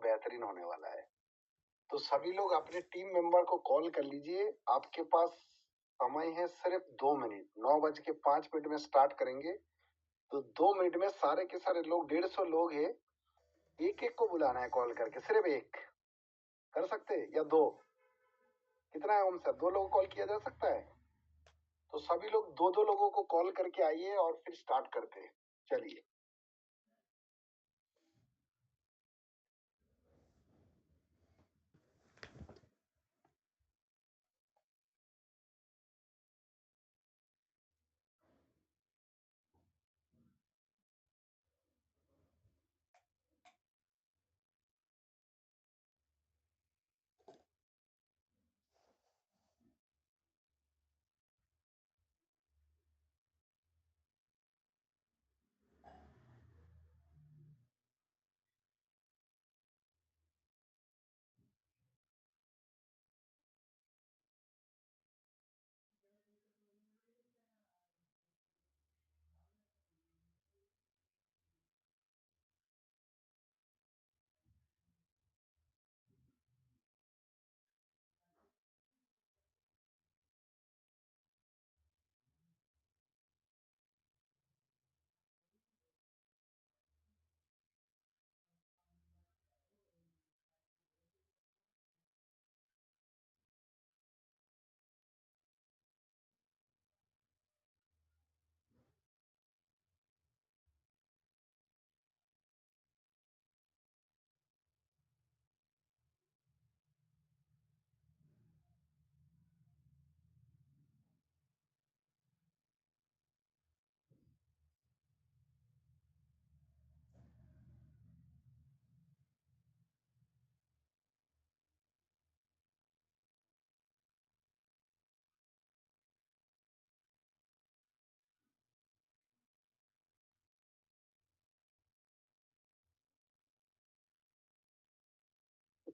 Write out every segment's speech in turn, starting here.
बेहतरीन होने वाला है। तो सभी लोग अपने टीम मेंबर को कॉल कर लीजिए। आपके पास समय है सिर्फ 2 मिनट। 9:05 में स्टार्ट करेंगे। तो 2 मिनट में सारे के सारे लोग, 150 लोग हैं, एक एक को बुलाना है कॉल करके। सिर्फ एक कर सकते हैं या दो? कितना है हम सर? 2 लोगों को कॉल किया जा सकता है? तो सभी लोग 2-2 लोगों को कॉल करके आइए और फिर स्टार्ट करते हैं। चलिए।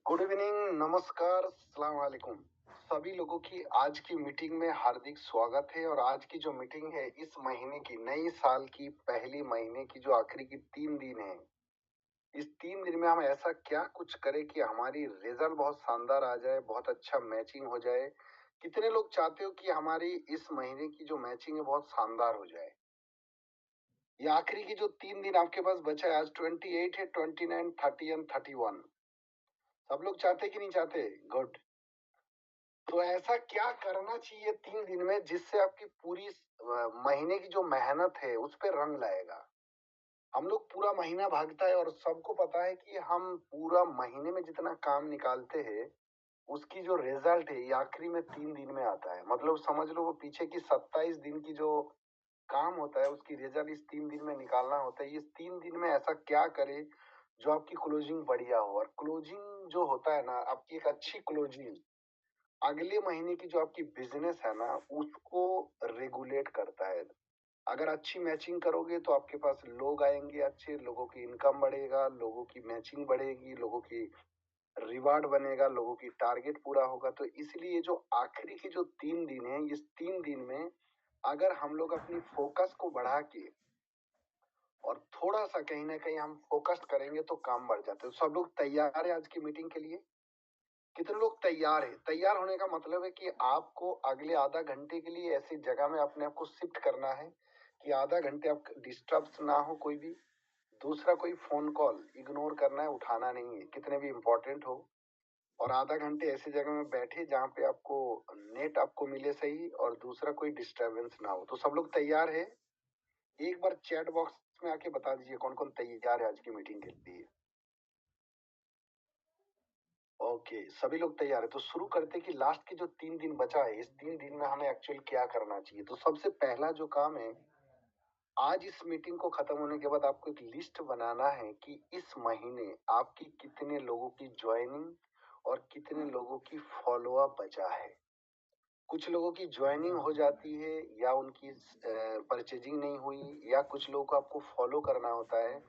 गुड इवनिंग, नमस्कार, अस्सलाम वालेकुम। सभी लोगों की आज की मीटिंग में हार्दिक स्वागत है। और आज की जो मीटिंग है, इस महीने की, नई साल की पहली महीने की जो आखिरी की 3 दिन है, इस 3 दिन में हम ऐसा क्या कुछ करें कि हमारी रिजल्ट बहुत शानदार आ जाए, बहुत अच्छा मैचिंग हो जाए। कितने लोग चाहते हो कि हमारी इस महीने की जो मैचिंग है बहुत शानदार हो जाए? ये आखिरी की जो 3 दिन आपके पास बचा है, आज 28 है, 29, 30 एंड 31। सब लोग चाहते कि नहीं चाहते? गुड। तो ऐसा क्या करना चाहिए 3 दिन में जिससे आपकी पूरी महीने की जो मेहनत है उस पे रंग लाएगा? हम लोग पूरा महीना भागता है और सबको पता है कि हम पूरा महीने में जितना काम निकालते हैं उसकी जो रिजल्ट है ये आखिरी में 3 दिन में आता है। मतलब समझ लो वो पीछे की 27 दिन की जो काम होता है उसकी रिजल्ट इस 3 दिन में निकालना होता है। इस 3 दिन में ऐसा क्या करे जो आपकी क्लोजिंग बढ़िया हो? और क्लोजिंग जो होता है ना, आपकी एक अच्छी क्लोजिंग अगले महीने की जो आपकी बिजनेस है ना उसको रेगुलेट करता है। अगर अच्छी मैचिंग करोगे तो आपके पास लोग आएंगे, अच्छे लोगों की इनकम बढ़ेगा, लोगों की मैचिंग बढ़ेगी, लोगों की रिवार्ड बनेगा, लोगों की टारगेट पूरा होगा। तो इसलिए जो आखिरी के जो 3 दिन है, इस 3 दिन में अगर हम लोग अपनी फोकस को बढ़ा के और थोड़ा सा कहीं ना कहीं हम फोकस्ड करेंगे तो काम बढ़ जाते हैं। तो सब लोग तैयार है आज की मीटिंग के लिए? कितने लोग तैयार हैं? तैयार होने का मतलब है कि आपको अगले आधा घंटे के लिए ऐसी जगह में अपने आप को शिफ्ट करना है कि आधा घंटे आप डिस्टर्ब ना हो कोई भी। दूसरा, कोई फोन कॉल इग्नोर करना है, उठाना नहीं है, कितने भी इंपॉर्टेंट हो। और आधा घंटे ऐसी जगह में बैठे जहाँ पे आपको नेट आपको मिले सही, और दूसरा कोई डिस्टरबेंस ना हो। तो सब लोग तैयार है? एक बार चैट बॉक्स में आके बता दीजिए कौन कौन तैयार है आज की मीटिंग के लिए। ओके, सभी लोग तैयार है। तो शुरू करते कि लास्ट के जो 3 दिन बचा है, इस 3 दिन में हमें एक्चुअली क्या करना चाहिए। तो सबसे पहला जो काम है, आज इस मीटिंग को खत्म होने के बाद आपको एक लिस्ट बनाना है कि इस महीने आपकी कितने लोगों की ज्वाइनिंग और कितने लोगों की फॉलोअप बचा है। कुछ लोगों की ज्वाइनिंग हो जाती है या उनकी परचेजिंग नहीं हुई, या कुछ लोगों को आपको फॉलो करना होता है।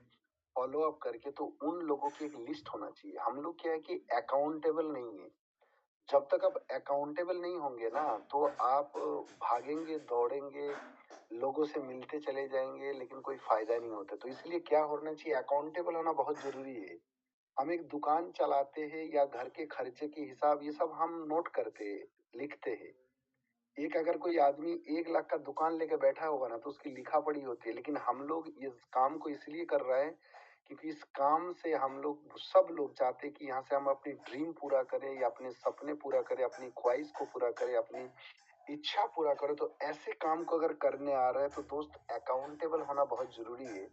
फॉलो अप करके तो उन लोगों की एक लिस्ट होना चाहिए। हम लोग क्या है कि अकाउंटेबल नहीं है। जब तक आप अकाउंटेबल नहीं होंगे ना, तो आप भागेंगे, दौड़ेंगे, लोगों से मिलते चले जाएंगे, लेकिन कोई फायदा नहीं होता। तो इसलिए क्या होना चाहिए, अकाउंटेबल होना बहुत जरूरी है। हम एक दुकान चलाते हैं या घर के खर्चे के हिसाब ये सब हम नोट करते हैं, लिखते हैं। एक अगर कोई आदमी 1 लाख का दुकान लेके बैठा होगा ना तो उसकी लिखा पढ़ी होती है, लेकिन हम लोग इस काम को इसलिए कर रहे हैं क्योंकि इस काम से हम लोग सब लोग चाहते हैं कि यहाँ से हम अपनी ड्रीम पूरा करें या अपने सपने पूरा करें, अपनी ख्वाहिश को पूरा करें, अपनी इच्छा पूरा करें। तो ऐसे काम को अगर करने आ रहे हैं तो दोस्त अकाउंटेबल होना बहुत जरूरी है।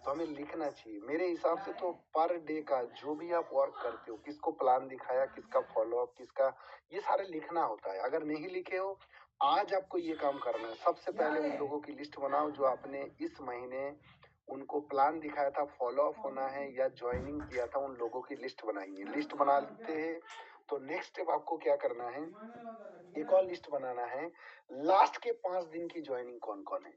तो हमें लिखना चाहिए। मेरे हिसाब से तो पर डे का जो भी आप वर्क करते हो, किसको प्लान दिखाया, किसका फॉलो अप, किसका, ये सारे लिखना होता है। अगर नहीं लिखे हो, आज आपको ये काम करना है। सबसे पहले उन लोगों की लिस्ट बनाओ जो आपने इस महीने उनको प्लान दिखाया था, फॉलो अप होना है या ज्वाइनिंग किया था, उन लोगों की लिस्ट बनाइए। लिस्ट बना लेते हैं तो नेक्स्ट स्टेप आपको क्या करना है, एक और लिस्ट बनाना है। लास्ट के 5 दिन की ज्वाइनिंग कौन कौन है।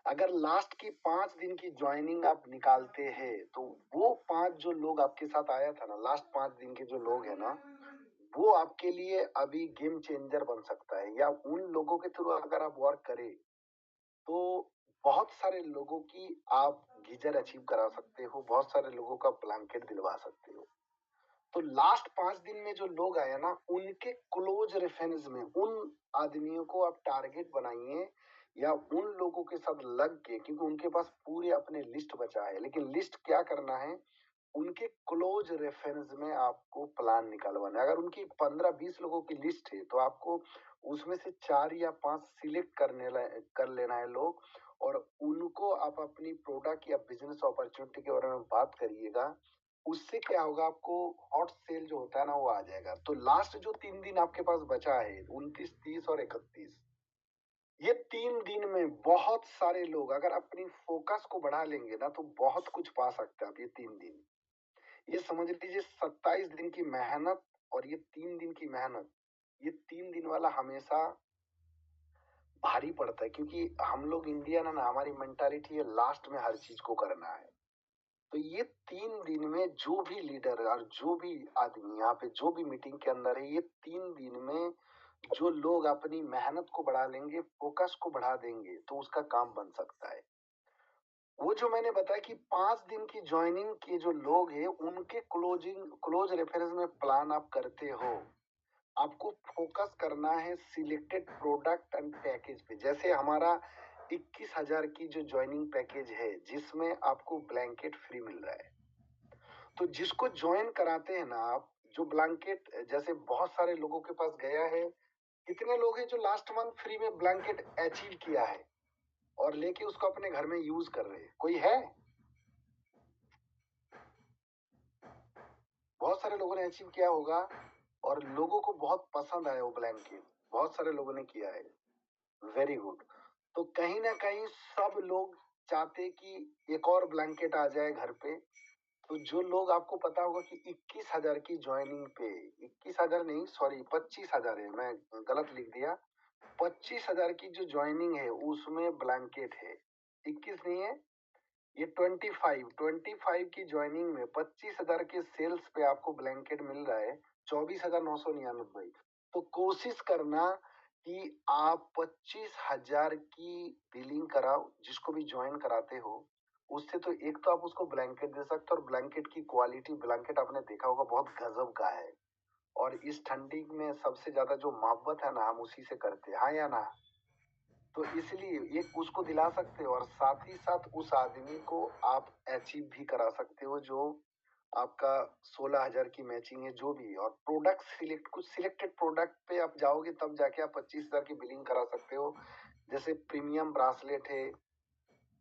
अगर लास्ट की 5 दिन की ज्वाइनिंग आप निकालते हैं तो वो 5 जो लोग आपके साथ आया था ना, लास्ट 5 दिन के जो लोग हैं ना, वो आपके लिए अभी गेम चेंजर बन सकता है। या उन लोगों के थ्रू अगर आप वर्क करें तो बहुत सारे लोगों की आप गीजर अचीव करा सकते हो, बहुत सारे लोगों का ब्लैंकेट दिलवा सकते हो। तो लास्ट 5 दिन में जो लोग आए ना, उनके क्लोज रेफरेंस में उन आदमियों को आप टारगेट बनाइए या उन लोगों के साथ लग के, क्योंकि उनके पास पूरे अपने लिस्ट बचा है। लेकिन लिस्ट क्या करना है, उनके क्लोज रेफरेंस में आपको प्लान निकालवाना है। अगर उनकी 15-20 लोगों की लिस्ट है तो आपको उसमें से 4 या 5 सिलेक्ट कर लेना है लोग, और उनको आप अपनी प्रोडक्ट या बिजनेस अपॉर्चुनिटी के बारे में बात करिएगा। उससे क्या होगा, आपको हॉट सेल जो होता है ना वो आ जाएगा। तो लास्ट जो 3 दिन आपके पास बचा है, 29, 30 और 31, ये 3 दिन में बहुत सारे लोग अगर अपनी फोकस को बढ़ा लेंगे ना तो बहुत कुछ पा सकते हैं आप। ये 3 दिन, ये समझ लीजिए 27 दिन की मेहनत और ये 3 दिन की मेहनत, ये 3 दिन वाला हमेशा भारी पड़ता है। क्योंकि हम लोग इंडियन है ना, हमारी मेंटालिटी है लास्ट में हर चीज को करना है। तो ये 3 दिन में जो भी लीडर और जो भी आदमी यहाँ पे जो भी मीटिंग के अंदर है, ये 3 दिन में जो लोग अपनी मेहनत को बढ़ा लेंगे, फोकस को बढ़ा देंगे, तो उसका काम बन सकता है। वो जो मैंने बताया कि 5 दिन की ज्वाइनिंग के जो लोग हैं उनके क्लोज रेफरेंस में प्लान आप करते हो। आपको फोकस करना है सिलेक्टेड प्रोडक्ट एंड पैकेज पे। जैसे हमारा 21,000 की जो ज्वाइनिंग पैकेज है जिसमें आपको ब्लैंकेट फ्री मिल रहा है। तो जिसको ज्वाइन कराते हैं ना आप, जो ब्लैंकेट, जैसे बहुत सारे लोगों के पास गया है, कितने लोग हैं जो लास्ट मंथ फ्री में ब्लैंकेट अचीव किया है और लेके उसको अपने घर में यूज कर रहे हैं, कोई है? बहुत सारे लोगों ने अचीव किया होगा और लोगों को बहुत पसंद आया वो ब्लैंकेट, बहुत सारे लोगों ने किया है। Very good. तो कहीं ना कहीं सब लोग चाहते कि एक और ब्लैंकेट आ जाए घर पे। तो जो लोग, आपको पता होगा कि 21,000 की ज्वाइनिंग पे, 21,000 नहीं, सॉरी 25,000 है, मैं गलत लिख दिया। 25,000 की जो ज्वाइनिंग है उसमें ब्लैंकेट है, 21 नहीं है, ये 25 की ज्वाइनिंग में 25,000 के सेल्स पे आपको ब्लैंकेट मिल रहा है 24,999। तो कोशिश करना कि आप 25,000 की बिलिंग कराओ जिसको भी ज्वाइन कराते हो। उससे तो एक तो आप उसको ब्लैंकेट दे सकते हो, और ब्लैंकेट की क्वालिटी, ब्लैंकेट आपने देखा होगा बहुत गजब का है। और इस ठंडी में सबसे ज्यादा जो मोहब्बत है ना, हम उसी से करते हैं, हाँ या ना? तो इसलिए एक उसको दिला सकते हो और साथ ही साथ उस आदमी को आप अचीव भी करा सकते हो जो आपका 16,000 की मैचिंग है जो भी। और प्रोडक्ट सिलेक्ट, कुछ सिलेक्टेड प्रोडक्ट पे आप जाओगे तब जाके आप 25,000 की बिलिंग करा सकते हो। जैसे प्रीमियम ब्रासलेट है,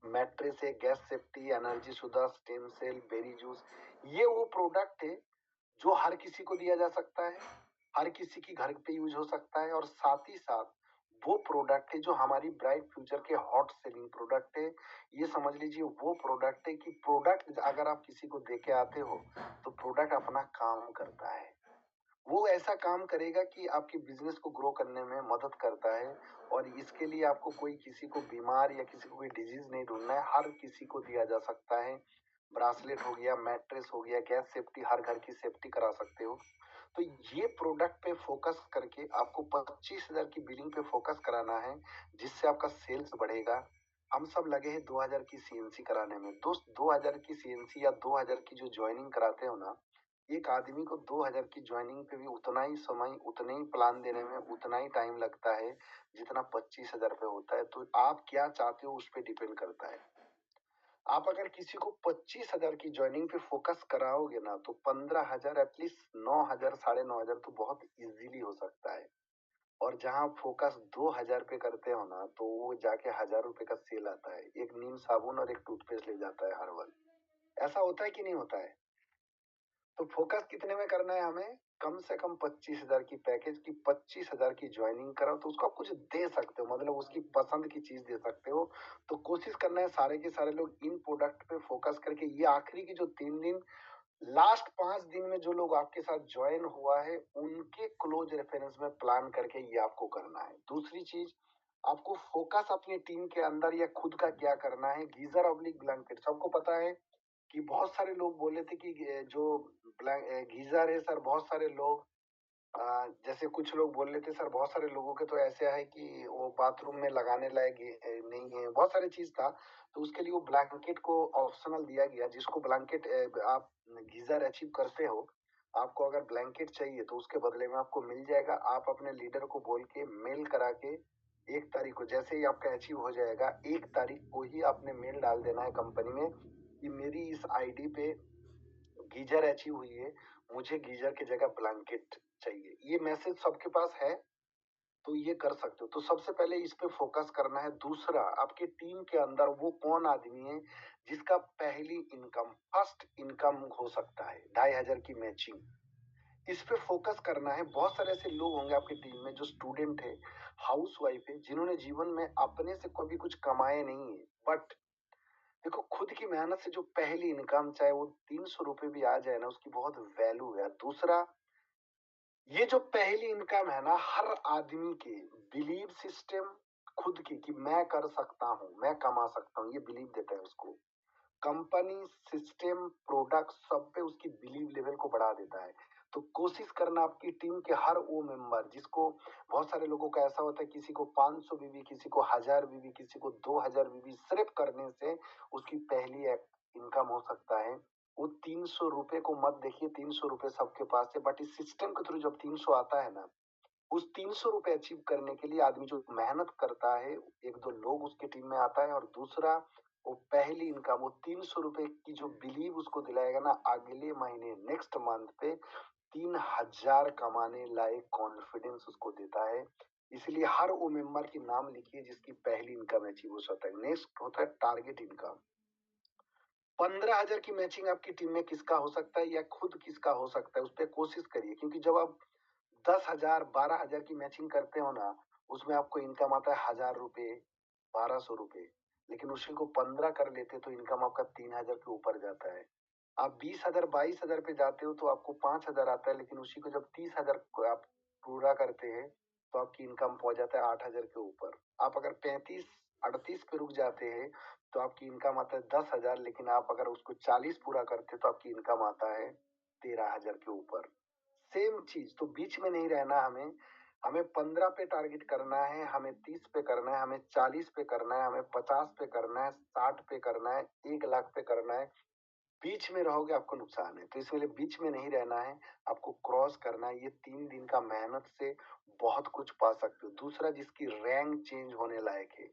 मैट्रेस है, गैस सेफ्टी, एनर्जी सुधा, स्टेम सेल, बेरी जूस, ये वो प्रोडक्ट है जो हर किसी को दिया जा सकता है, हर किसी की घर पे यूज हो सकता है। और साथ ही साथ वो प्रोडक्ट है जो हमारी ब्राइट फ्यूचर के हॉट सेलिंग प्रोडक्ट है। ये समझ लीजिए वो प्रोडक्ट है कि प्रोडक्ट अगर आप किसी को दे के आते हो तो प्रोडक्ट अपना काम करता है। वो ऐसा काम करेगा कि आपके बिजनेस को ग्रो करने में मदद करता है। और इसके लिए आपको कोई किसी को बीमार या किसी को कोई डिजीज नहीं ढूंढना है, हर किसी को दिया जा सकता है। ब्रासलेट हो गया, मैट्रेस हो गया, गैस सेफ्टी, हर घर की सेफ्टी करा सकते हो। तो ये प्रोडक्ट पे फोकस करके आपको 25,000 की बिलिंग पे फोकस कराना है जिससे आपका सेल्स बढ़ेगा। हम सब लगे हैं 2,000 की सीएनसी कराने में। दोस्त 2,000 की सीएनसी या 2,000 की जो ज्वाइनिंग कराते हो ना, एक आदमी को 2000 की ज्वाइनिंग पे भी उतना ही समय, उतने ही प्लान देने में उतना ही टाइम लगता है जितना 25,000 पे होता है। तो आप क्या चाहते हो उस पे डिपेंड करता है। आप अगर किसी को 25,000 की ज्वाइनिंग पे फोकस कराओगे ना, तो 15,000 एटलीस्ट 9,000 साढ़े 9,000 तो बहुत इजीली हो सकता है। और जहाँ आप फोकस 2,000 पे करते हो ना, तो वो जाके 1,000 रुपए का सेल आता है। एक नीम साबुन और एक टूथपेस्ट ले जाता है हर्बल। ऐसा होता है कि नहीं होता है? तो फोकस कितने में करना है हमें? कम से कम 25,000 की पैकेज की 25,000 की ज्वाइनिंग कराओ, तो उसको आप कुछ दे सकते हो, मतलब उसकी पसंद की चीज दे सकते हो। तो कोशिश करना है सारे के सारे लोग इन प्रोडक्ट पे फोकस करके, ये आखिरी की जो 3 दिन, लास्ट 5 दिन में जो लोग आपके साथ ज्वाइन हुआ है, उनके क्लोज रेफरेंस में प्लान करके ये आपको करना है। दूसरी चीज, आपको फोकस अपनी टीम के अंदर या खुद का क्या करना है। गीजर ऑब्लिक ब्लैंकेट, सबको पता है कि बहुत सारे लोग बोले थे कि जो गीजर है सर, बहुत सारे लोग जैसे कुछ लोग बोल रहे थे सर, बहुत सारे लोगों के तो ऐसे है कि वो बाथरूम में लगाने लायक नहीं है, बहुत सारी चीज था। तो उसके लिए वो ब्लैंकेट को ऑप्शनल दिया गया, जिसको ब्लैंकेट आप गीजर अचीव करते हो, आपको अगर ब्लैंकेट चाहिए तो उसके बदले में आपको मिल जाएगा। आप अपने लीडर को बोल के मेल करा के 1 तारीख को, जैसे ही आपका अचीव हो जाएगा, 1 तारीख को ही आपने मेल डाल देना है कंपनी में कि मेरी इस आईडी पे गीजर अचीव हुई है, मुझे गीजर की जगह ब्लैंकेट चाहिए। ये मैसेज सबके पास है, तो ये कर सकते हो। तो सबसे पहले इस पे फोकस करना है। दूसरा, आपकी टीम के अंदर वो कौन आदमी है जिसका पहली इनकम, फर्स्ट इनकम हो सकता है 2,500 की मैचिंग। इस पे फोकस करना है। बहुत सारे ऐसे लोग होंगे आपकी टीम में जो स्टूडेंट है, हाउस वाइफ है, जिन्होंने जीवन में अपने से कभी कुछ कमाए नहीं है, बट देखो खुद की मेहनत से जो पहली इनकम, चाहे वो 300 रुपए भी आ जाए ना, उसकी बहुत वैल्यू है। दूसरा, ये जो पहली इनकम है ना, हर आदमी के बिलीव सिस्टम खुद की कि मैं कर सकता हूँ, मैं कमा सकता हूँ, ये बिलीव देता है उसको। कंपनी, सिस्टम, प्रोडक्ट सब पे उसकी बिलीव लेवल को बढ़ा देता है। तो कोशिश करना आपकी टीम के हर वो मेंबर, जिसको बहुत सारे लोगों का ऐसा होता है, किसी को 500 बीवी, किसी को 1000 बीवी, किसी को 2000 बीवी सिर्फ करने से उसकी पहली इनकम हो सकता है। वो 300 रुपए को मत देखिए, 300 रुपए सबके पास है, बट इस सिस्टम के थ्रू जब 300 आता है ना, उस 300 रुपए अचीव करने के लिए आदमी जो मेहनत करता है, 1-2 लोग उसके टीम में आता है। और दूसरा, वो पहली इनकम, वो 300 रुपए की जो बिलीव उसको दिलाएगा ना, अगले महीने नेक्स्ट मंथ पे 3,000 कमाने लायक कॉन्फिडेंस उसको देता है। इसलिए हर वो मेंबर की नाम लिखिए जिसकी पहली इनकम अचीव हो सकता है। नेक्स्ट होता है टारगेट इनकम। 15,000 की मैचिंग आपकी टीम में किसका हो सकता है या खुद किसका हो सकता है, उस पर कोशिश करिए। क्योंकि जब आप 10,000 12,000 की मैचिंग करते हो ना, उसमें आपको इनकम आता है 1,000 रुपए, 1,200 रुपए। लेकिन उसी को 15 कर लेते तो इनकम आपका 3,000 के ऊपर जाता है। आप 20,000 22,000 पे जाते हो तो आपको 5,000 आता है, लेकिन उसी को जब 30,000 को आप पूरा करते हैं तो आपकी इनकम पहुंच जाता है 8,000 के ऊपर। आप अगर 35 38 पे रुक जाते हैं तो आपकी इनकम आता है 10,000, लेकिन आप अगर उसको 40 पूरा करते तो आपकी इनकम आता है 13,000 के ऊपर। सेम चीज, तो बीच में नहीं रहना हमें। हमें 15 पे टारगेट करना है, हमें 30 पे करना है, हमें 40 पे करना है, हमें 50 पे करना है, 60 पे करना है, 1 लाख पे करना है। बीच में रहोगे आपको नुकसान है। तो इसलिए बीच में नहीं रहना है, आपको क्रॉस करना है। ये 3 दिन का मेहनत से बहुत कुछ पा सकते हो। दूसरा, जिसकी रैंक चेंज होने लायक है,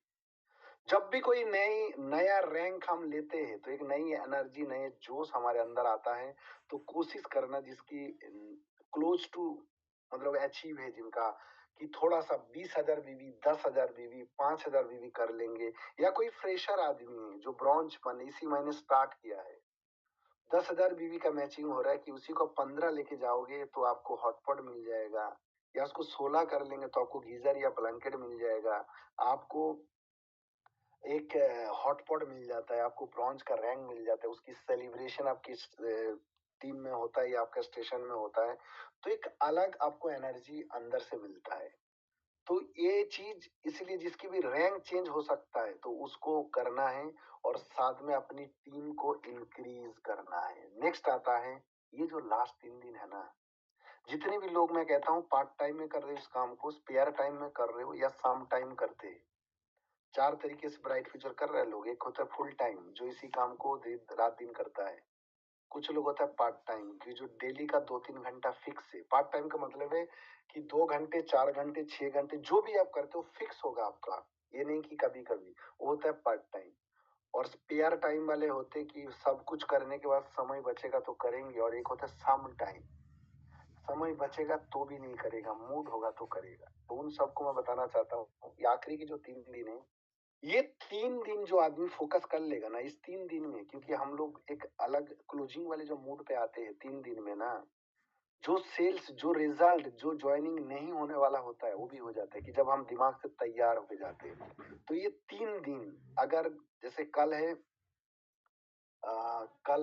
जब भी कोई नया रैंक हम लेते हैं तो एक नई एनर्जी, नए जोश हमारे अंदर आता है। तो कोशिश करना जिसकी क्लोज टू, मतलब अचीव है, जिनका कि थोड़ा सा 20,000 बीवी, 10,000 बीवी, 5,000 बीवी कर लेंगे। या कोई फ्रेशर आदमी है जो ब्रॉन्ज मन इसी महीने स्टार्ट किया है, 10,000 बीवी का मैचिंग हो रहा है कि उसी को 15 लेके जाओगे तो आपको हॉटपॉट मिल जाएगा, या उसको 16 कर लेंगे तो आपको गीजर या ब्लैंकेट मिल जाएगा। आपको एक हॉटपॉट मिल जाता है, आपको ब्रॉन्ज का रैंक मिल जाता है, उसकी सेलिब्रेशन आपकी टीम में होता है या आपके स्टेशन में होता है। तो एक अलग आपको एनर्जी अंदर से मिलता है। तो ये चीज इसलिए, जिसकी भी रैंक चेंज हो सकता है तो उसको करना है, और साथ में अपनी टीम को इंक्रीज करना है। नेक्स्ट आता है, ये जो लास्ट 3 दिन है ना, जितने भी लोग, मैं कहता हूँ पार्ट टाइम में कर रहे हो इस काम को, स्पेयर टाइम में कर रहे हो या शाम टाइम करते हैं, 4 तरीके से ब्राइट फ्यूचर कर रहे हैं लोग। एक होता है फुल टाइम, जो इसी काम को रात दिन करता है। कुछ लोग होता है पार्ट टाइम कि जो डेली का 2-3 घंटा फिक्स है। पार्ट टाइम का मतलब है कि 2 घंटे, 4 घंटे, 6 घंटे जो भी आप करते हो फिक्स होगा आपका। ये नहीं कि कभी-कभी, वो होता है पार्ट टाइम। और स्पेयर टाइम वाले होते हैं कि सब कुछ करने के बाद समय बचेगा तो करेंगे, और एक होता है सम टाइम, समय बचेगा तो भी नहीं करेगा, मूड होगा तो करेगा। तो उन सबको मैं बताना चाहता हूँ कि आखिरी के जो 3 दिन है, ये 3 दिन जो आदमी फोकस कर लेगा ना इस 3 दिन में, क्योंकि हम लोग एक अलग क्लोजिंग वाले जो मूड पे आते हैं 3 दिन में ना, जो सेल्स, जो रिजल्ट, जो ज्वाइनिंग नहीं होने वाला होता है वो भी हो जाता है कि जब हम दिमाग से तैयार होके जाते हैं। तो ये 3 दिन, अगर जैसे कल है, कल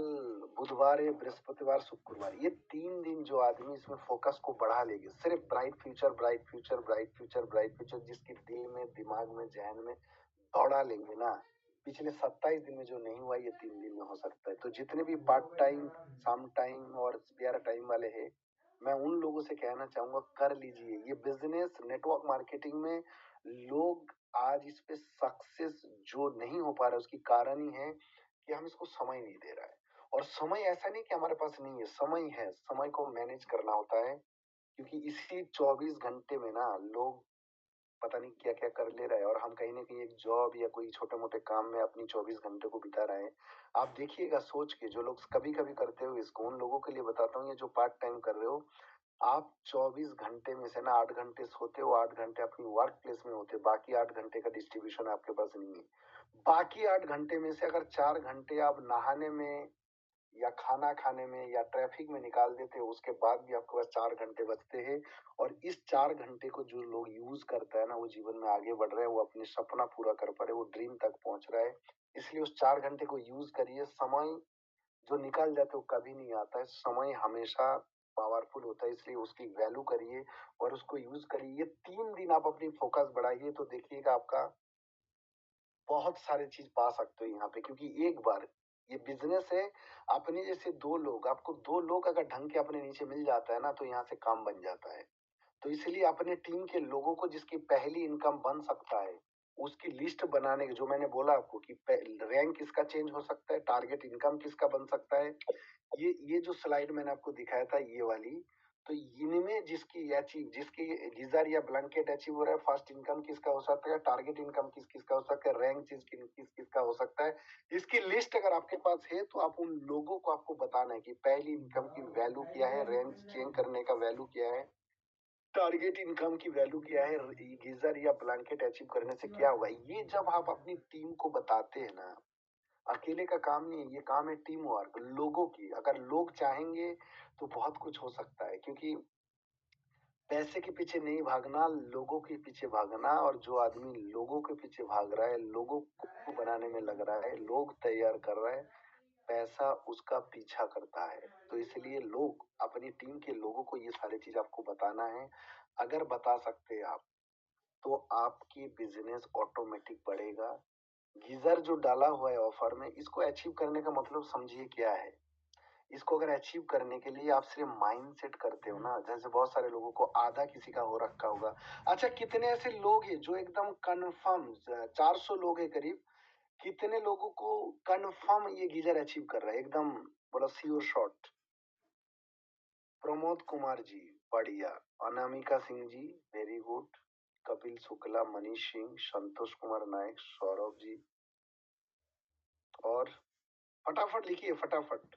बुधवार है, बृहस्पतिवार, शुक्रवार, ये 3 दिन जो आदमी इसमें फोकस को बढ़ा लेंगे, सिर्फ bright future, bright future, bright future, bright future, जिसके दिल में, दिमाग में, जहन में दौड़ा लेंगे ना, पिछले 27 दिन में जो नहीं हुआ ये 3 दिन में हो सकता है। तो जितने भी पार्ट टाइम, सम टाइम और स्पेयर टाइम वाले हैं, मैं उन लोगों से कहना चाहूंगा कर लीजिए। ये बिजनेस नेटवर्क मार्केटिंग में लोग आज इस पे सक्सेस जो नहीं हो पा रहा है, उसकी कारण ही है कि हम इसको समय नहीं दे रहा है। और समय ऐसा नहीं कि हमारे पास नहीं है, समय है, समय को मैनेज करना होता है। क्योंकि इसी 24 घंटे में ना लोग पता नहीं क्या क्या कर ले रहा है, और हम कहीं ना कहीं एक जॉब या कोई छोटे मोटे काम में अपनी 24 घंटे को बिता रहे हैं। आप देखिएगा सोच के, जो लोग कभी कभी करते हो इसको, उन लोगों के लिए बताता हूँ, ये जो पार्ट टाइम कर रहे हो, आप 24 घंटे में से ना 8 घंटे सोते हो, 8 घंटे अपनी वर्क प्लेस में होते हो, बाकी 8 घंटे का डिस्ट्रीब्यूशन आपके पास नहीं है। बाकी 8 घंटे में से अगर 4 घंटे आप नहाने में या खाना खाने में या ट्रैफिक में निकाल देते हो, उसके बाद भी आपके पास 4 घंटे बचते हैं। और इस 4 घंटे को जो लोग यूज करता है ना, वो जीवन में आगे बढ़ रहा है, वो अपने सपना पूरा कर पा रहे, वो ड्रीम तक पहुंच रहा है। इसलिए उस 4 घंटे को यूज करिए। समय जो निकल जाते वो कभी नहीं आता है, समय हमेशा पावरफुल होता है, इसलिए उसकी वैल्यू करिए और उसको यूज करिए। ये 3 दिन आप अपनी फोकस बढ़ाइए तो देखिएगा आपका बहुत सारे चीज पा सकते हो यहाँ पे। क्योंकि एक बार ये बिजनेस है, अपने जैसे 2 लोग, आपको 2 लोग अगर ढंग के अपने नीचे मिल जाता है ना, तो यहाँ से काम बन जाता है। तो इसलिए अपने टीम के लोगों को जिसकी पहली इनकम बन सकता है, उसकी लिस्ट बनाने की, जो मैंने बोला आपको कि रैंक किसका चेंज हो सकता है, टारगेट इनकम किसका बन सकता है, ये जो स्लाइड मैंने आपको दिखाया था ये वाली, तो इनमें जिसकी अचीव, जिसकी गीजर या ब्लैंकेट अचीव हो रहा है, फर्स्ट इनकम किसका हो सकता है, टारगेट इनकम किस किसका हो सकता है, रैंक चीज किस किसका हो सकता है, इसकी लिस्ट अगर आपके पास है तो आप उन लोगों को आपको बताना है कि पहली इनकम की वैल्यू क्या है, रैंक चेंज करने का वैल्यू क्या है, टारगेट इनकम की वैल्यू क्या है, गीजर या ब्लैंकेट अचीव करने से क्या हुआ। ये जब आप अपनी टीम को बताते हैं ना, अकेले का काम नहीं है, ये काम है टीम वर्क, लोगों की। अगर लोग चाहेंगे तो बहुत कुछ हो सकता है। क्योंकि पैसे के पीछे नहीं भागना, लोगों के पीछे भागना। और जो आदमी लोगों के पीछे भाग रहा है, लोगों को बनाने में लग रहा है, लोग तैयार कर रहा है, पैसा उसका पीछा करता है। तो इसलिए लोग, अपनी टीम के लोगों को ये सारी चीज आपको बताना है। अगर बता सकते हैं आप, तो आपकी बिजनेस ऑटोमेटिक बढ़ेगा। गीजर जो डाला हुआ है ऑफर में, इसको अचीव करने का मतलब समझिए क्या है। इसको अगर अचीव करने के लिए आप सिर्फ माइंड सेट करते हो ना, जैसे बहुत सारे लोगों को आधा किसी का हो रखा होगा। अच्छा, कितने ऐसे लोग हैं जो एकदम कंफर्म, 400 लोग हैं करीब, कितने लोगों को कंफर्म ये गीजर अचीव कर रहा है एकदम, बोला श्योर शॉट। प्रमोद कुमार जी बढ़िया, अनामिका सिंह जी वेरी गुड, कपिल शुक्ला, मनीष सिंह, संतोष कुमार नायक, सौरभ जी, और फटाफट लिखिए फटाफट।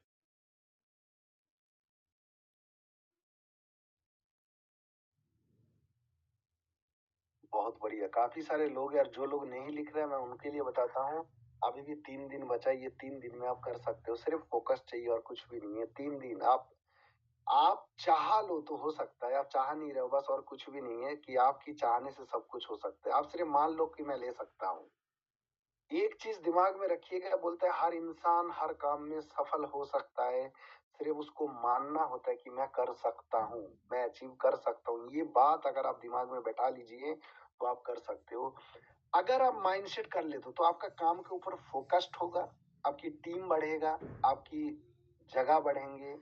बहुत बढ़िया, काफी सारे लोग यार। जो लोग नहीं लिख रहे हैं मैं उनके लिए बताता हूँ, अभी भी 3 दिन बचा है। ये 3 दिन में आप कर सकते हो, सिर्फ फोकस चाहिए और कुछ भी नहीं है। 3 दिन आप चाह लो तो हो सकता है, आप चाह नहीं रहे हो बस, और कुछ भी नहीं है कि आपकी चाहने से सब कुछ हो सकता है। आप सिर्फ मान लो कि मैं ले सकता हूँ। एक चीज दिमाग में रखिएगा, बोलते हैं हर इंसान हर काम में सफल हो सकता है, सिर्फ उसको मानना होता है कि मैं कर सकता हूँ, मैं अचीव कर सकता हूँ। ये बात अगर आप दिमाग में बैठा लीजिए तो आप कर सकते हो। अगर आप माइंडसेट कर लेते हो तो आपका काम के ऊपर फोकस्ड होगा, आपकी टीम बढ़ेगा, आपकी जगह बढ़ेंगे,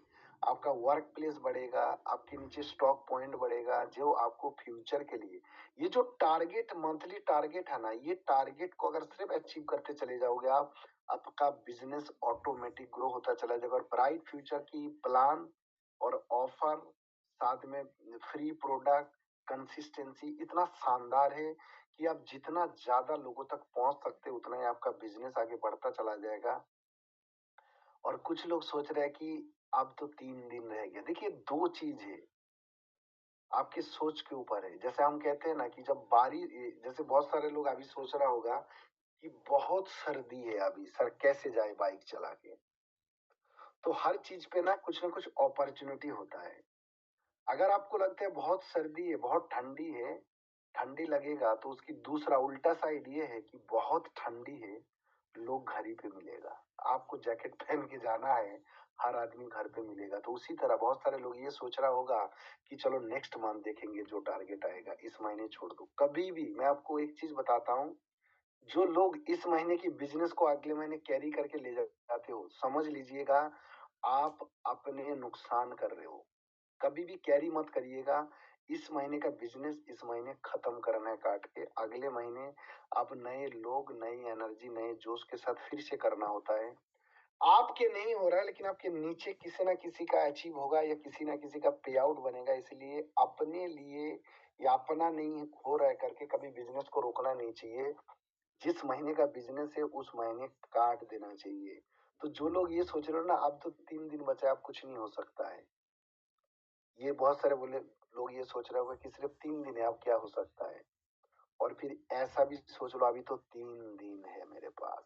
आपका वर्क प्लेस बढ़ेगा, आपके नीचे स्टॉक पॉइंट बढ़ेगा, जो आपको फ्यूचर के लिए ये जो टारगेट मंथली टारगेट है ना, ये टारगेट को अगर सिर्फ अचीव करते चले जाओगे आप, आपका बिजनेस ऑटोमेटिक ग्रो होता चला जाएगा। और ब्राइट फ्यूचर की प्लान और ऑफर, साथ में फ्री प्रोडक्ट, कंसिस्टेंसी इतना शानदार है कि आप जितना ज्यादा लोगों तक पहुंच सकते हैं उतना ही आपका बिजनेस आगे बढ़ता चला जाएगा। और कुछ लोग सोच रहे हैं कि अब तो 3 दिन रह गया। देखिए, दो चीज है, आपकी सोच के ऊपर है। जैसे हम कहते हैं ना कि जब जैसे बहुत सारे लोग अभी सोच रहा होगा कि बहुत सर्दी है, अभी सर कैसे जाए बाइक चला के। तो हर चीज पे ना कुछ अपॉर्चुनिटी होता है। अगर आपको लगता है बहुत सर्दी है, बहुत ठंडी है, ठंडी लगेगा, तो उसकी दूसरा उल्टा साइड ये है कि बहुत ठंडी है, लोग घर ही पे मिलेगा। आपको जैकेट पहन के जाना है, हर आदमी घर पे मिलेगा। तो उसी तरह बहुत सारे लोग ये सोच रहा होगा कि चलो नेक्स्ट मंथ देखेंगे, जो टारगेट आएगा, इस महीने छोड़ दो। कभी भी मैं आपको एक चीज बताता हूँ, जो लोग इस महीने की बिजनेस को अगले महीने कैरी करके ले जाते हो, समझ लीजिएगा आप अपने नुकसान कर रहे हो। कभी भी कैरी मत करिएगा। इस महीने का बिजनेस इस महीने खत्म करना है काट के, अगले महीने आप नए लोग, नई एनर्जी, नए जोश के साथ फिर से करना होता है। आपके नहीं हो रहा है, लेकिन आपके नीचे किसी ना किसी का अचीव होगा या किसी ना किसी का पे आउट बनेगा। इसलिए अपने लिए या अपना नहीं हो रहा है करके कभी बिजनेस को रोकना नहीं चाहिए। जिस महीने का बिजनेस है उस महीने काट देना चाहिए। तो जो लोग ये सोच रहे हो ना, अब तो 3 दिन बचा है, अब कुछ नहीं हो सकता है, ये बहुत सारे बोले लोग ये सोच रहे होंगे कि सिर्फ 3 दिन है, अब क्या हो सकता है। और फिर ऐसा भी सोच लो, अभी तो 3 दिन है मेरे पास।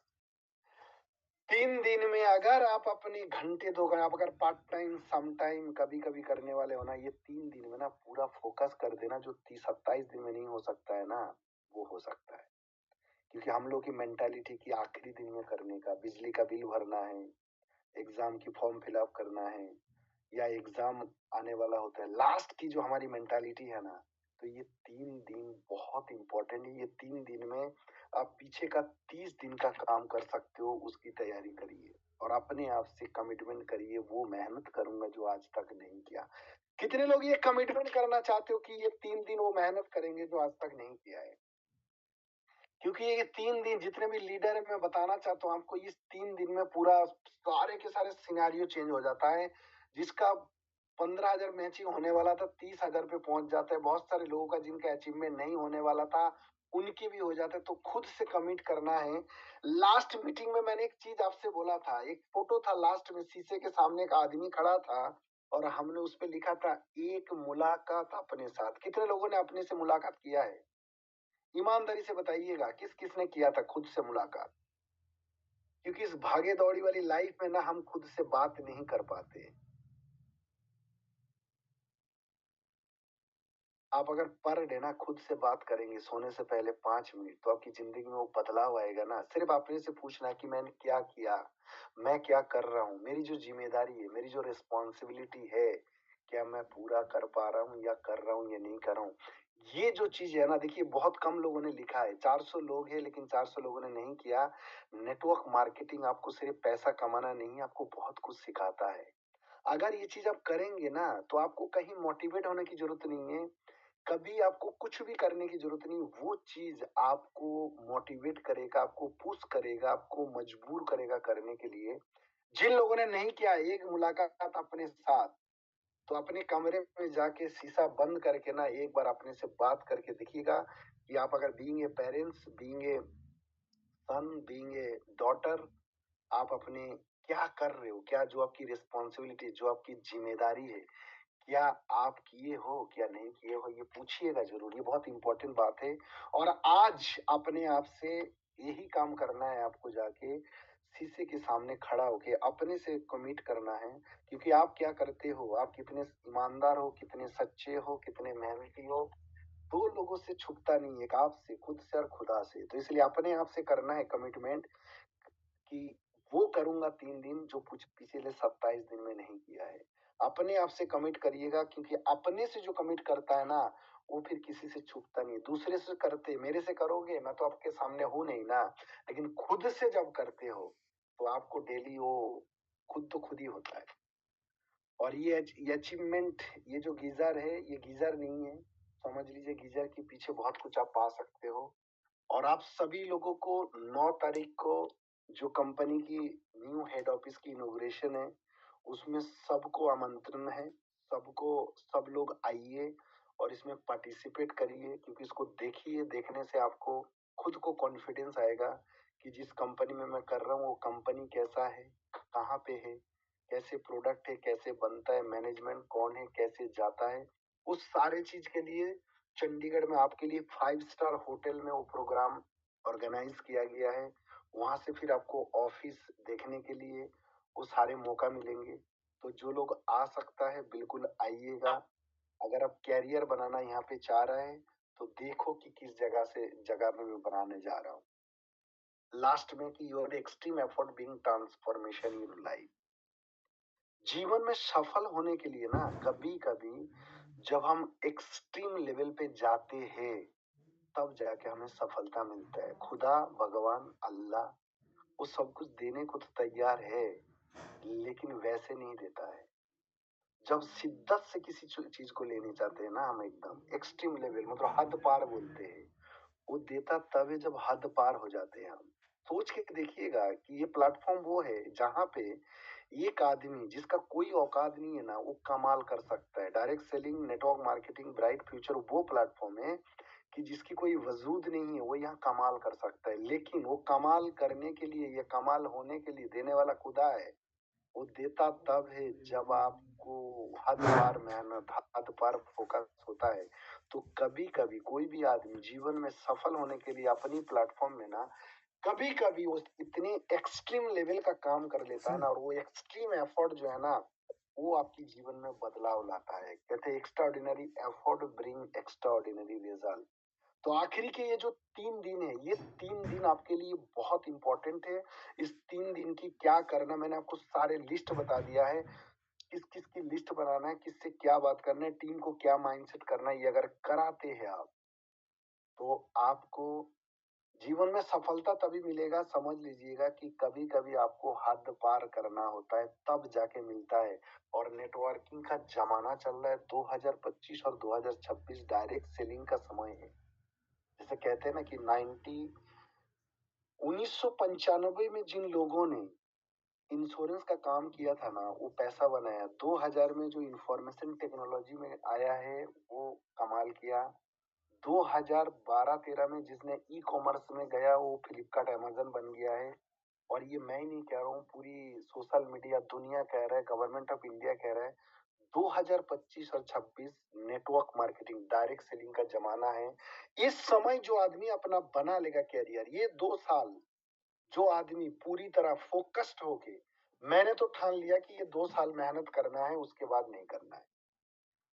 3 दिन में अगर आप अपने घंटे 2 घंटे, आप अगर पार्ट टाइम सम टाइम कभी कभी करने वाले हो ना, ये 3 दिन में ना पूरा फोकस कर देना, जो 30-27 दिन में नहीं हो सकता है ना, वो हो सकता है। क्योंकि हम लोग की मेंटालिटी की आखिरी दिन में करने का, बिजली का बिल भरना है, एग्जाम की फॉर्म फिलअप करना है, या एग्जाम आने वाला होता है, लास्ट की जो हमारी मेंटालिटी है ना, तो ये 3 दिन बहुत इंपॉर्टेंट है। ये 3 दिन में आप पीछे का 30 दिन का काम कर सकते हो, उसकी तैयारी करिए और अपने आप से कमिटमेंट करिए, वो मेहनत करूंगा जो आज तक नहीं किया। कितने लोग ये कमिटमेंट करना चाहते हो कि ये 3 दिन वो मेहनत करेंगे जो आज तक नहीं किया है? क्योंकि ये 3 दिन जितने भी लीडर है, मैं बताना चाहता हूँ आपको, इस 3 दिन में पूरा सारे के सारे सिनेरियो चेंज हो जाता है। जिसका 15,000 मैचिंग होने वाला था, 30,000 पे पहुंच जाता है। बहुत सारे लोगों का जिनका अचीवमेंट नहीं होने वाला था, उनके भी हो जाते हैं। तो खुद से कमिट करना है। लास्ट मीटिंग में मैंने एक चीज आपसे बोला था, एक फोटो था लास्ट में, शीशे के सामने एक आदमी खड़ा था और हमने उस पर लिखा था, एक मुलाकात अपने साथ। कितने लोगों ने अपने से मुलाकात किया है? ईमानदारी से बताइएगा, किस किस ने किया था खुद से मुलाकात? क्योंकि इस भागे दौड़ी वाली लाइफ में ना हम खुद से बात नहीं कर पाते। आप अगर पर डे ना खुद से बात करेंगे सोने से पहले 5 मिनट, तो आपकी जिंदगी में वो बदलाव आएगा ना। सिर्फ अपने से पूछना कि मैंने क्या किया, मैं क्या कर रहा हूँ, मेरी जो जिम्मेदारी है, मेरी जो रिस्पॉन्सिबिलिटी है, क्या मैं पूरा कर पा रहा हूँ या कर रहा हूँ या नहीं कर रहा हूँ। ये जो चीज है ना, देखिए बहुत कम लोगों ने लिखा है, 400 लोग हैं लेकिन 400 लोगों ने नहीं किया। नेटवर्क मार्केटिंग आपको सिर्फ पैसा कमाना नहीं, आपको बहुत कुछ सिखाता है। अगर ये चीज आप करेंगे ना, तो आपको कहीं मोटिवेट होने की जरूरत नहीं है, कभी आपको कुछ भी करने की जरूरत नहीं। वो चीज आपको मोटिवेट करेगा, आपको पुश करेगा, आपको मजबूर करेगा करने के लिए। जिन लोगों ने नहीं किया एक मुलाकात अपने साथ, तो अपने कमरे में जाके शीशा बंद करके ना एक बार अपने से बात करके देखिएगा कि आप अगर being a parents, being a son, being a daughter, आप अपने क्या कर रहे हो, क्या जो आपकी रिस्पॉन्सिबिलिटी, जो आपकी जिम्मेदारी है, क्या आप किए हो, क्या नहीं किए हो, ये पूछिएगा जरूर। ये बहुत इंपॉर्टेंट बात है। और आज अपने आप से यही काम करना है आपको, जाके शीशे के सामने खड़ा होके अपने से कमिट करना है। क्योंकि आप क्या करते हो, आप कितने ईमानदार हो, कितने सच्चे हो, कितने मेहनती हो, दो लोगों से छुपता नहीं है, एक आपसे, खुद से और खुदा से। तो इसलिए अपने आप से करना है कमिटमेंट कि वो करूंगा 3 दिन जो कुछ पिछले 27 दिन में नहीं किया है। अपने आप से कमिट करिएगा, क्योंकि अपने से जो कमिट करता है ना, वो फिर किसी से छुपता नहीं। दूसरे से करते, मेरे से करोगे, मैं तो आपके सामने हूं नहीं ना, लेकिन खुद से जब करते हो तो आपको डेली वो खुद तो खुद ही होता है। और ये अचीवमेंट, ये जो गीजर है ये गीजर नहीं है, समझ लीजिए गीजर के पीछे बहुत कुछ आप पा सकते हो। और आप सभी लोगों को 9 तारीख को जो कंपनी की न्यू हेड ऑफिस की इनॉग्रेशन है, उसमें सबको आमंत्रण है। सबको, सब लोग आइए और इसमें पार्टिसिपेट करिए, क्योंकि इसको देखिए, देखने से आपको खुद को कॉन्फिडेंस आएगा कि जिस कंपनी में मैं कर रहा हूँ वो कंपनी कैसा है, कहाँ पे है, कैसे प्रोडक्ट है, कैसे बनता है, मैनेजमेंट कौन है, कैसे जाता है। उस सारे चीज के लिए चंडीगढ़ में आपके लिए 5 स्टार होटल में वो प्रोग्राम ऑर्गेनाइज किया गया है। वहां से फिर आपको ऑफिस देखने के लिए वो सारे मौका मिलेंगे। तो जो लोग आ सकता है बिल्कुल आइएगा। अगर आप कैरियर बनाना यहाँ पे चाह रहे हैं तो देखो कि किस जगह में मैं बनाने जा रहा हूँ। लास्ट में कि your extreme effort being transformation in life. जीवन में सफल होने के लिए ना कभी कभी जब हम एक्सट्रीम लेवल पे जाते हैं तब जाके हमें सफलता मिलता है। खुदा, भगवान, अल्लाह वो सब कुछ देने को तो तैयार है, लेकिन वैसे नहीं देता है। जब शिद्दत से किसी चीज को लेने चाहते हैं ना हम, एकदम एक्सट्रीम लेवल, मतलब हद पार बोलते हैं, वो देता तब है जब हद पार हो जाते हैं हम। सोच के देखिएगा कि ये प्लेटफॉर्म वो है जहां पे एक आदमी जिसका कोई औकात नहीं है ना, वो कमाल कर सकता है। Direct selling, network marketing, bright future वो प्लेटफॉर्म है कि जिसकी कोई वजूद नहीं है वो यहाँ कमाल कर सकता है। लेकिन वो कमाल करने के लिए या कमाल होने के लिए देने वाला खुदा है। वो देता तब है जब आपको हद पार मेहनत, हद पार फोकस होता है। तो कभी कभी कोई भी आदमी जीवन में सफल होने के लिए अपनी प्लेटफॉर्म में ना कभी कभी वो इतनी एक्सट्रीम लेवल का काम कर लेता है ना, और वो एक्सट्रीम एफर्ट जो है ना वो आपकी जीवन में बदलाव लाता है। कहते हैं extra ordinary effort bring extra ordinary result. तो आखिरी के ये जो 3 दिन है, ये 3 दिन आपके लिए बहुत इंपॉर्टेंट है। इस 3 दिन की क्या करना, मैंने आपको सारे लिस्ट बता दिया है। किस किस की लिस्ट बनाना है, किससे क्या बात करना है, टीम को क्या माइंडसेट करना है। ये अगर कराते हैं आप तो आपको जीवन में सफलता तभी मिलेगा। समझ लीजिएगा कि कभी कभी आपको हद पार करना होता है तब जाके मिलता है। और नेटवर्किंग का जमाना चल रहा है। 2025 और 2026 डायरेक्ट सेलिंग का समय है। जैसे कहते हैं ना कि 1995 में जिन लोगों ने इंश्योरेंस का काम किया था ना वो पैसा बनाया। 2000 में जो इंफॉर्मेशन टेक्नोलॉजी में आया है वो कमाल किया। 2012-13 में जिसने ई कॉमर्स में गया वो फ्लिपकार्ट, अमेजन बन गया है। और ये मैं ही नहीं कह रहा हूँ, पूरी सोशल मीडिया दुनिया कह रहा है, गवर्नमेंट ऑफ इंडिया कह रहा है। 2025 और 26 नेटवर्क मार्केटिंग, डायरेक्ट सेलिंग का जमाना है। इस समय जो आदमी अपना बना लेगा कैरियर, ये 2 साल जो आदमी पूरी तरह फोकस्ड होके, मैंने तो ठान लिया कि ये 2 साल मेहनत करना है, उसके बाद नहीं करना है।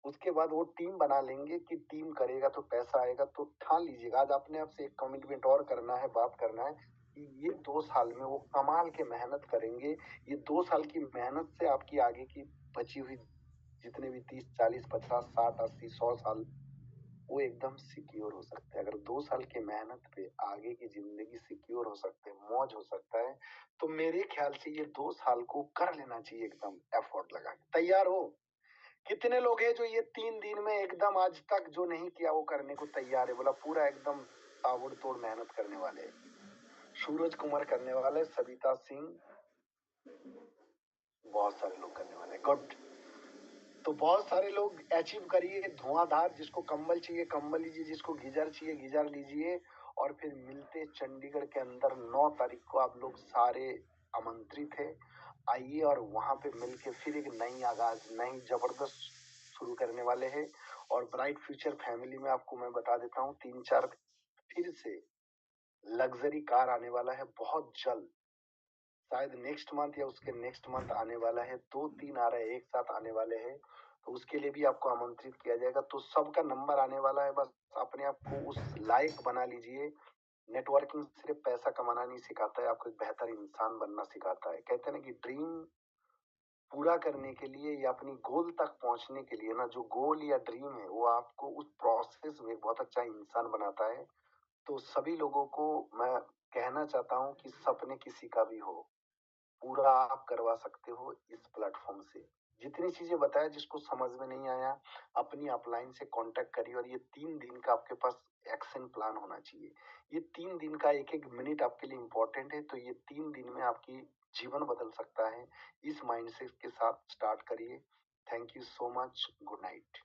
उसके बाद वो टीम बना लेंगे कि टीम करेगा तो पैसा आएगा। तो ठान लीजिएगा आज अपने आप से एक कमिटमेंट और करना है, बात करना है कि ये 2 साल में वो कमाल के मेहनत करेंगे। ये 2 साल की मेहनत से आपकी आगे की बची हुई जितने भी 30, 40, 50, 60, 80, 100 साल वो एकदम सिक्योर हो सकते हैं। अगर 2 साल की मेहनत पे आगे की जिंदगी सिक्योर हो सकते हैं, मौज हो सकता है, तो मेरे ख्याल से ये 2 साल को कर लेना चाहिए एकदम एफर्ट लगा के। तैयार हो? कितने लोग हैं जो ये 3 दिन में एकदम आज तक जो नहीं किया वो करने को तैयार है? बोला पूरा एकदम ताबड़तोड़ मेहनत करने वाले हैं। सूरज कुमार करने वाले, सविता सिंह, बहुत सारे लोग करने वाले। गुड। तो बहुत सारे लोग अचीव करिए। धुआंधार, जिसको कंबल चाहिए कंबल लीजिए, जिसको गीजर चाहिए गीजर लीजिए। और फिर मिलते चंडीगढ़ के अंदर 9 तारीख को। आप लोग सारे आमंत्रित है, आइए और वहां पे मिलके फिर एक नई आगाज, नई जबरदस्त शुरू करने वाले हैं। और ब्राइट फ्यूचर फैमिली में आपको मैं बता देता हूँ 3-4 फिर से लग्जरी कार आने वाला है बहुत जल्द। शायद नेक्स्ट मंथ या उसके नेक्स्ट मंथ आने वाला है। 2-3 आ रहे हैं, एक साथ आने वाले हैं। तो उसके लिए भी आपको आमंत्रित किया जाएगा। तो सबका नंबर आने वाला है, बस अपने आप को उस लायक बना लीजिए। नेटवर्किंग सिर्फ पैसा कमाना नहीं सिखाता है, आपको एक बेहतर इंसान बनना सिखाता है। कहते हैं ना कि ड्रीम पूरा करने के लिए या अपनी गोल तक पहुंचने के लिए ना, जो गोल या ड्रीम है वो आपको उस प्रोसेस में बहुत अच्छा इंसान बनाता है। तो सभी लोगों को मैं कहना चाहता हूँ कि सपने किसी का भी हो, पूरा आप करवा सकते हो इस प्लेटफॉर्म से। जितनी चीजें बताया, जिसको समझ में नहीं आया, अपनी अपलाइन से कांटेक्ट करिए और ये 3 दिन का आपके पास एक्शन प्लान होना चाहिए। ये 3 दिन का एक एक मिनट आपके लिए इंपॉर्टेंट है, तो ये 3 दिन में आपकी जीवन बदल सकता है। इस माइंडसेट के साथ स्टार्ट करिए। Thank you so much. Good night.